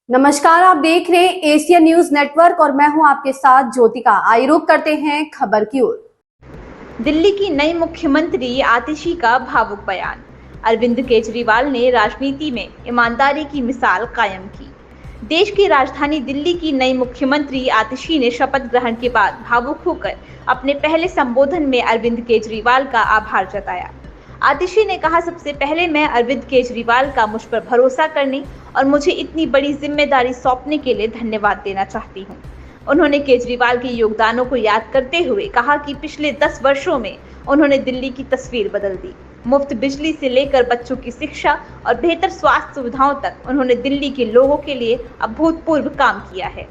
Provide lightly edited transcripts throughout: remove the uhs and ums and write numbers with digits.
नमस्कार, आप देख रहे हैं एशिया न्यूज नेटवर्क और मैं हूं आपके साथ ज्योतिका। आइए रुक करते हैं खबर की ओर। दिल्ली की नई मुख्यमंत्री आतिशी का भावुक बयान। अरविंद केजरीवाल ने राजनीति में ईमानदारी की मिसाल कायम की। देश की राजधानी दिल्ली की नई मुख्यमंत्री आतिशी ने शपथ ग्रहण के बाद भावुक होकर अपने पहले संबोधन में अरविंद केजरीवाल का आभार जताया। आतिशी ने कहा, सबसे पहले मैं अरविंद केजरीवाल का मुझ पर भरोसा करने और मुझे इतनी बड़ी जिम्मेदारी सौंपने के लिए धन्यवाद देना चाहती हूँ। उन्होंने केजरीवाल के योगदानों को याद करते हुए कहा कि पिछले 10 वर्षों में उन्होंने दिल्ली की तस्वीर बदल दी। मुफ्त बिजली से लेकर बच्चों की शिक्षा और बेहतर स्वास्थ्य सुविधाओं तक उन्होंने दिल्ली के लोगों के लिए अभूतपूर्व काम किया है।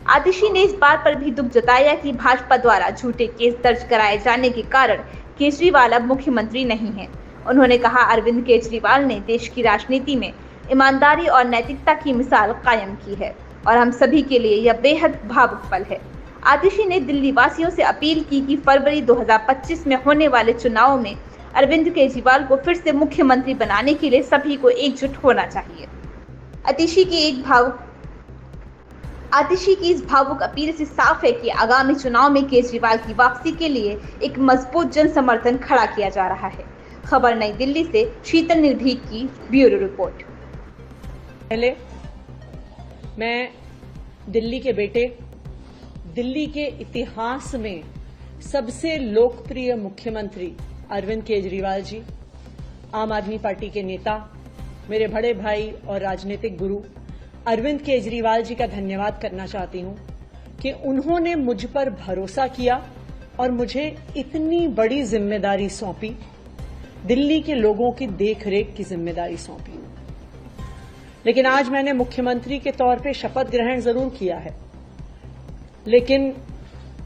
आतिशी ने इस बात पर भी दुख जताया कि भाजपा द्वारा झूठे केस दर्ज कराए जाने के कारण केजरीवाल अब मुख्यमंत्री नहीं हैं। उन्होंने कहा, अरविंद केजरीवाल ने देश की राजनीति में ईमानदारी और नैतिकता की मिसाल कायम की है और हम सभी के लिए यह बेहद भावुक पल है। आतिशी ने दिल्ली वासियों से अपील की कि फरवरी 2025 में होने वाले चुनाव में अरविंद केजरीवाल को फिर से मुख्यमंत्री बनाने के लिए सभी को एकजुट होना चाहिए। आतिशी की इस भावुक अपील से साफ है कि आगामी चुनाव में केजरीवाल की वापसी के लिए एक मजबूत जन समर्थन खड़ा किया जा रहा है। खबर नई दिल्ली से शीतल निर्भीक की ब्यूरो रिपोर्ट। पहले मैं दिल्ली के बेटे, दिल्ली के इतिहास में सबसे लोकप्रिय मुख्यमंत्री अरविंद केजरीवाल जी, आम आदमी पार्टी के नेता, मेरे बड़े भाई और राजनीतिक गुरु अरविंद केजरीवाल जी का धन्यवाद करना चाहती हूं कि उन्होंने मुझ पर भरोसा किया और मुझे इतनी बड़ी जिम्मेदारी सौंपी, दिल्ली के लोगों की देखरेख की जिम्मेदारी सौंपी। लेकिन आज मैंने मुख्यमंत्री के तौर पे शपथ ग्रहण जरूर किया है, लेकिन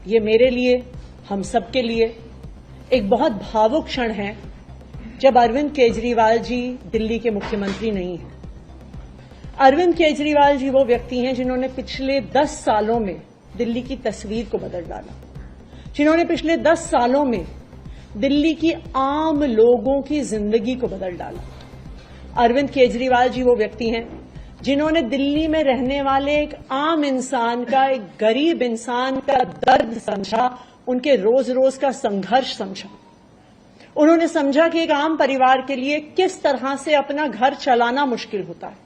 ये मेरे लिए, हम सबके लिए एक बहुत भावुक क्षण है जब अरविंद केजरीवाल जी दिल्ली के मुख्यमंत्री नहीं हैं। अरविंद केजरीवाल जी वो व्यक्ति हैं जिन्होंने पिछले 10 सालों में दिल्ली की तस्वीर को बदल डाला, जिन्होंने पिछले 10 सालों में दिल्ली की आम लोगों की जिंदगी को बदल डाला। अरविंद केजरीवाल जी वो व्यक्ति हैं जिन्होंने दिल्ली में रहने वाले एक आम इंसान का, एक गरीब इंसान का दर्द समझा, उनके रोज रोज का संघर्ष समझा। उन्होंने समझा कि एक आम परिवार के लिए किस तरह से अपना घर चलाना मुश्किल होता है।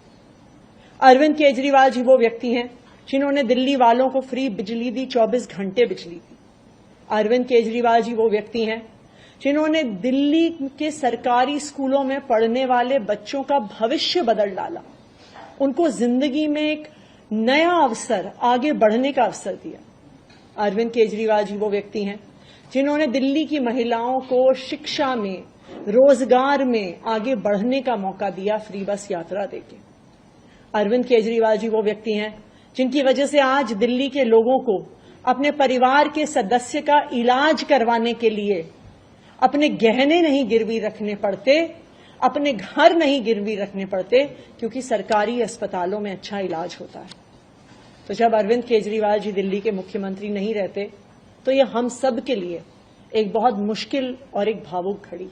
अरविंद केजरीवाल जी वो व्यक्ति हैं जिन्होंने दिल्ली वालों को फ्री बिजली दी, 24 घंटे बिजली दी। अरविंद केजरीवाल जी वो व्यक्ति हैं जिन्होंने दिल्ली के सरकारी स्कूलों में पढ़ने वाले बच्चों का भविष्य बदल डाला, उनको जिंदगी में एक नया अवसर, आगे बढ़ने का अवसर दिया। अरविंद केजरीवाल जी वो व्यक्ति हैं जिन्होंने दिल्ली की महिलाओं को शिक्षा में, रोजगार में आगे बढ़ने का मौका दिया, फ्री बस यात्रा देके। अरविंद केजरीवाल जी वो व्यक्ति हैं जिनकी वजह से आज दिल्ली के लोगों को अपने परिवार के सदस्य का इलाज करवाने के लिए अपने गहने नहीं गिरवी रखने पड़ते, अपने घर नहीं गिरवी रखने पड़ते, क्योंकि सरकारी अस्पतालों में अच्छा इलाज होता है। तो जब अरविंद केजरीवाल जी दिल्ली के मुख्यमंत्री नहीं रहते तो ये हम सब के लिए एक बहुत मुश्किल और एक भावुक घड़ी।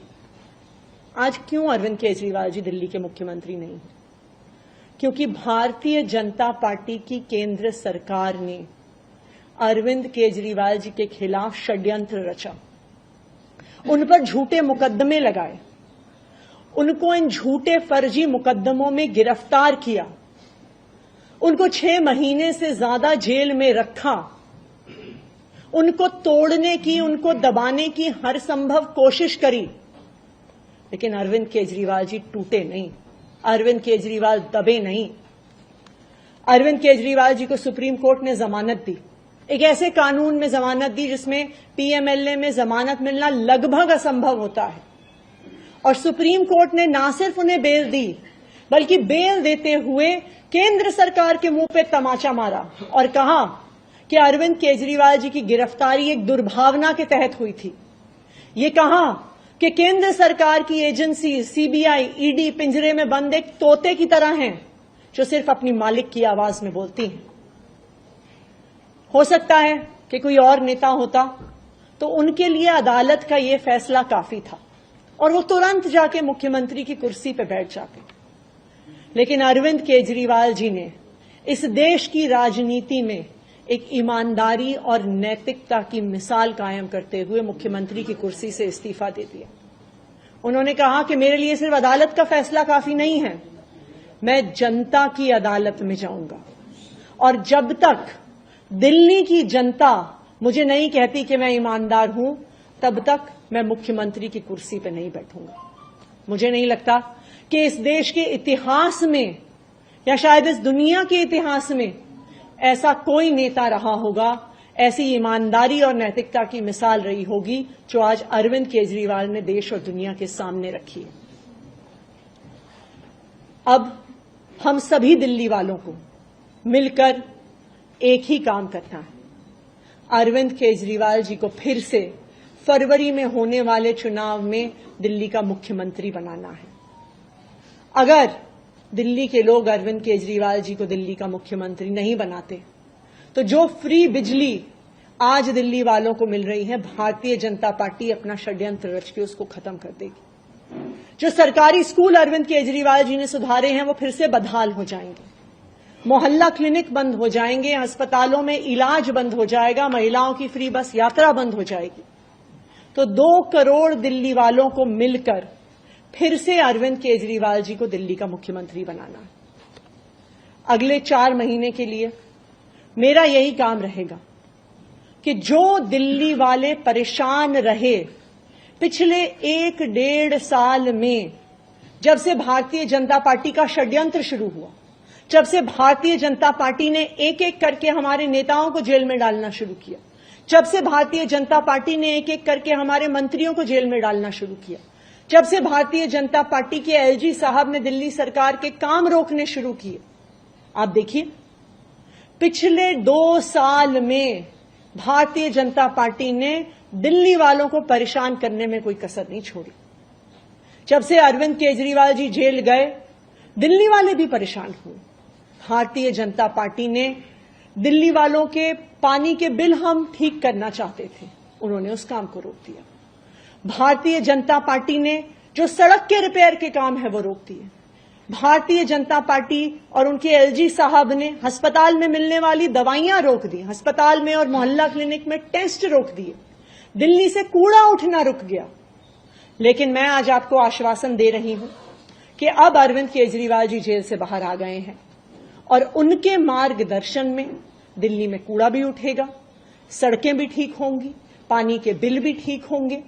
आज क्यों अरविंद केजरीवाल जी दिल्ली के मुख्यमंत्री नहीं हैं? क्योंकि भारतीय जनता पार्टी की केंद्र सरकार ने अरविंद केजरीवाल जी के खिलाफ षड्यंत्र रचा, उन पर झूठे मुकदमे लगाए, उनको इन झूठे फर्जी मुकदमों में गिरफ्तार किया, उनको 6 महीने से ज्यादा जेल में रखा, उनको तोड़ने की, उनको दबाने की हर संभव कोशिश करी। लेकिन अरविंद केजरीवाल जी टूटे नहीं, अरविंद केजरीवाल दबे नहीं। अरविंद केजरीवाल जी को सुप्रीम कोर्ट ने जमानत दी, एक ऐसे कानून में जमानत दी जिसमें पीएमएलए में जमानत मिलना लगभग असंभव होता है, और सुप्रीम कोर्ट ने ना सिर्फ उन्हें बेल दी, बल्कि बेल देते हुए केंद्र सरकार के मुंह पे तमाचा मारा और कहा कि अरविंद केजरीवाल जी की गिरफ्तारी एक दुर्भावना के तहत हुई थी। ये कहा कि केंद्र सरकार की एजेंसी सीबीआई, ईडी पिंजरे में बंद एक तोते की तरह हैं जो सिर्फ अपनी मालिक की आवाज में बोलती हैं। हो सकता है कि कोई और नेता होता तो उनके लिए अदालत का यह फैसला काफी था और वो तुरंत जाके मुख्यमंत्री की कुर्सी पर बैठ जाते। लेकिन अरविंद केजरीवाल जी ने इस देश की राजनीति में एक ईमानदारी और नैतिकता की मिसाल कायम करते हुए मुख्यमंत्री की कुर्सी से इस्तीफा दे दिया। उन्होंने कहा कि मेरे लिए सिर्फ अदालत का फैसला काफी नहीं है, मैं जनता की अदालत में जाऊंगा और जब तक दिल्ली की जनता मुझे नहीं कहती कि मैं ईमानदार हूं, तब तक मैं मुख्यमंत्री की कुर्सी पर नहीं बैठूंगा। मुझे नहीं लगता कि इस देश के इतिहास में या शायद इस दुनिया के इतिहास में ऐसा कोई नेता रहा होगा, ऐसी ईमानदारी और नैतिकता की मिसाल रही होगी जो आज अरविंद केजरीवाल ने देश और दुनिया के सामने रखी है। अब हम सभी दिल्ली वालों को मिलकर एक ही काम करना है, अरविंद केजरीवाल जी को फिर से फरवरी में होने वाले चुनाव में दिल्ली का मुख्यमंत्री बनाना है। अगर दिल्ली के लोग अरविंद केजरीवाल जी को दिल्ली का मुख्यमंत्री नहीं बनाते तो जो फ्री बिजली आज दिल्ली वालों को मिल रही है, भारतीय जनता पार्टी अपना षड्यंत्र रच के उसको खत्म कर देगी। जो सरकारी स्कूल अरविंद केजरीवाल जी ने सुधारे हैं वो फिर से बदहाल हो जाएंगे, मोहल्ला क्लिनिक बंद हो जाएंगे, अस्पतालों में इलाज बंद हो जाएगा, महिलाओं की फ्री बस यात्रा बंद हो जाएगी। तो 2 करोड़ दिल्ली वालों को मिलकर फिर से अरविंद केजरीवाल जी को दिल्ली का मुख्यमंत्री बनाना है। अगले 4 महीने के लिए मेरा यही काम रहेगा कि जो दिल्ली वाले परेशान रहे पिछले 1-1.5 साल में, जब से भारतीय जनता पार्टी का षड्यंत्र शुरू हुआ, जब से भारतीय जनता पार्टी ने एक-एक करके हमारे नेताओं को जेल में डालना शुरू किया, जब से भारतीय जनता पार्टी ने एक-एक करके हमारे मंत्रियों को जेल में डालना शुरू किया, जब से भारतीय जनता पार्टी के एलजी साहब ने दिल्ली सरकार के काम रोकने शुरू किए, आप देखिए पिछले 2 साल में भारतीय जनता पार्टी ने दिल्ली वालों को परेशान करने में कोई कसर नहीं छोड़ी। जब से अरविंद केजरीवाल जी जेल गए, दिल्ली वाले भी परेशान हुए। भारतीय जनता पार्टी ने दिल्ली वालों के पानी के बिल हम ठीक करना चाहते थे, उन्होंने उस काम को रोक दिया। भारतीय जनता पार्टी ने जो सड़क के रिपेयर के काम है वो रोक दिए। भारतीय जनता पार्टी और उनके एलजी साहब ने अस्पताल में मिलने वाली दवाइयां रोक दी, अस्पताल में और मोहल्ला क्लिनिक में टेस्ट रोक दिए, दिल्ली से कूड़ा उठना रुक गया। लेकिन मैं आज आपको आश्वासन दे रही हूं कि अब अरविंद केजरीवाल जी जेल से बाहर आ गए हैं और उनके मार्गदर्शन में दिल्ली में कूड़ा भी उठेगा, सड़कें भी ठीक होंगी, पानी के बिल भी ठीक होंगे,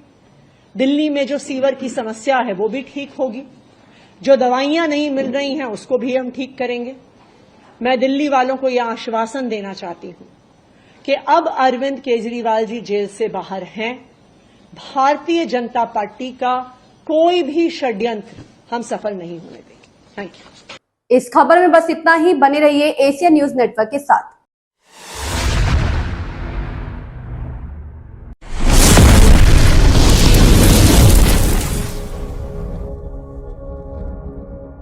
दिल्ली में जो सीवर की समस्या है वो भी ठीक होगी, जो दवाइयां नहीं मिल रही हैं उसको भी हम ठीक करेंगे। मैं दिल्ली वालों को यह आश्वासन देना चाहती हूं कि अब अरविंद केजरीवाल जी जेल से बाहर हैं, भारतीय जनता पार्टी का कोई भी षड्यंत्र हम सफल नहीं होने देंगे। Thank you. इस खबर में बस इतना ही। बने रहिए एशियन न्यूज नेटवर्क के साथ।